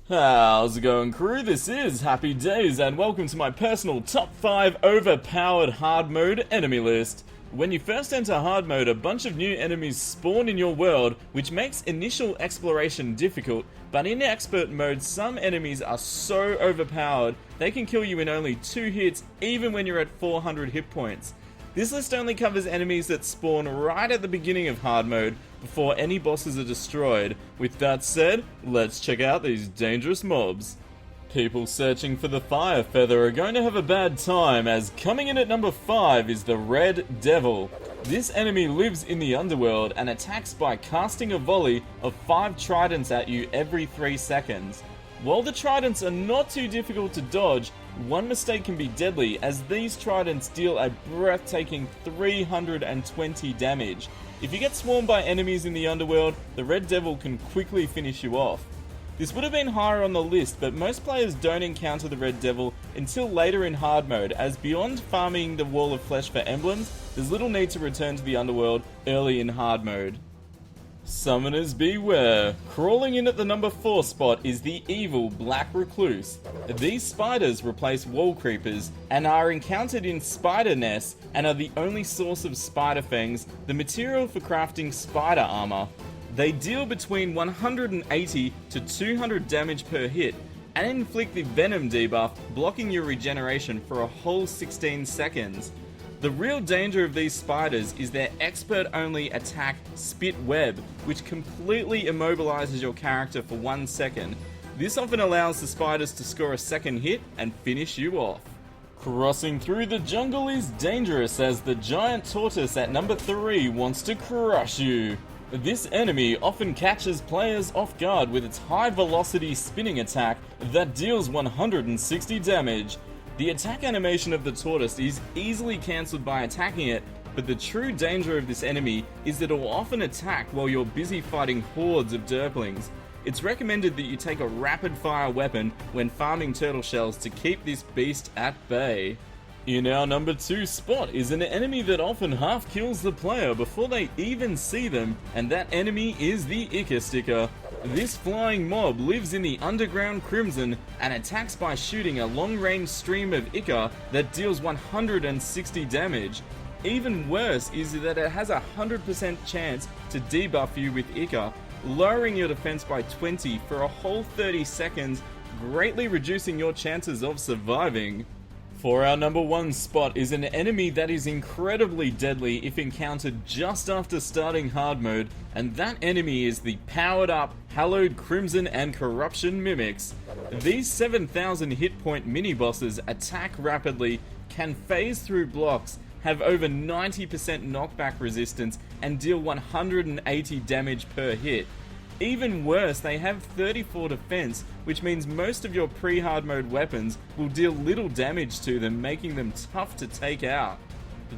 How's it going, crew? This is Happy Days, and welcome to my personal top 5 overpowered hard mode enemy list. When you first enter hard mode, a bunch of new enemies spawn in your world, which makes initial exploration difficult, but in expert mode, some enemies are so overpowered, they can kill you in only 2 hits, even when you're at 400 hit points. This list only covers enemies that spawn right at the beginning of hard mode, before any bosses are destroyed. With that said, let's check out these dangerous mobs. People searching for the fire feather are going to have a bad time, as coming in at number 5 is the Red Devil. This enemy lives in the underworld and attacks by casting a volley of 5 tridents at you every 3 seconds. While the tridents are not too difficult to dodge, one mistake can be deadly, as these tridents deal a breathtaking 320 damage. If you get swarmed by enemies in the underworld, the Red Devil can quickly finish you off. This would have been higher on the list, but most players don't encounter the Red Devil until later in hard mode, as beyond farming the Wall of Flesh for emblems, there's little need to return to the underworld early in hard mode. Summoners beware! Crawling in at the number 4 spot is the evil Black Recluse. These spiders replace wall creepers and are encountered in spider nests and are the only source of spider fangs, the material for crafting spider armor. They deal between 180 to 200 damage per hit and inflict the venom debuff, blocking your regeneration for a whole 16 seconds. The real danger of these spiders is their expert-only attack, Spit Web, which completely immobilizes your character for 1 second. This often allows the spiders to score a second hit and finish you off. Crossing through the jungle is dangerous, as the giant Tortoise at number 3 wants to crush you. This enemy often catches players off guard with its high-velocity spinning attack that deals 160 damage. The attack animation of the Tortoise is easily cancelled by attacking it, but the true danger of this enemy is that it will often attack while you're busy fighting hordes of derplings. It's recommended that you take a rapid-fire weapon when farming turtle shells to keep this beast at bay. In our number 2 spot is an enemy that often half kills the player before they even see them, and that enemy is the Ica Sticker. This flying mob lives in the underground Crimson and attacks by shooting a long-range stream of Ica that deals 160 damage. Even worse is that it has a 100% chance to debuff you with Ica, lowering your defense by 20 for a whole 30 seconds, greatly reducing your chances of surviving. For our number 1 spot is an enemy that is incredibly deadly if encountered just after starting hard mode, and that enemy is the powered up, hallowed Crimson and Corruption Mimics. These 7,000 hit point mini bosses attack rapidly, can phase through blocks, have over 90% knockback resistance, and deal 180 damage per hit. Even worse, they have 34 defense, which means most of your pre-hard mode weapons will deal little damage to them, making them tough to take out.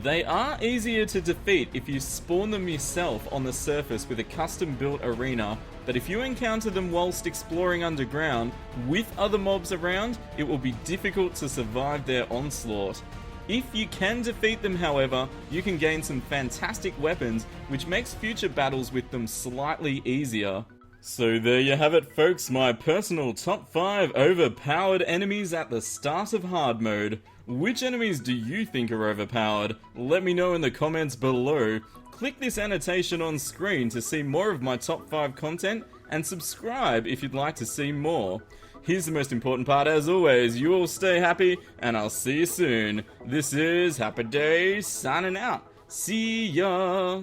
They are easier to defeat if you spawn them yourself on the surface with a custom built arena, but if you encounter them whilst exploring underground with other mobs around, it will be difficult to survive their onslaught. If you can defeat them, however, you can gain some fantastic weapons, which makes future battles with them slightly easier. So there you have it, folks, my personal top 5 overpowered enemies at the start of hard mode. Which enemies do you think are overpowered? Let me know in the comments below. Click this annotation on screen to see more of my top 5 content, and subscribe if you'd like to see more. Here's the most important part as always, you all stay happy, and I'll see you soon. This is Happy Days signing out. See ya!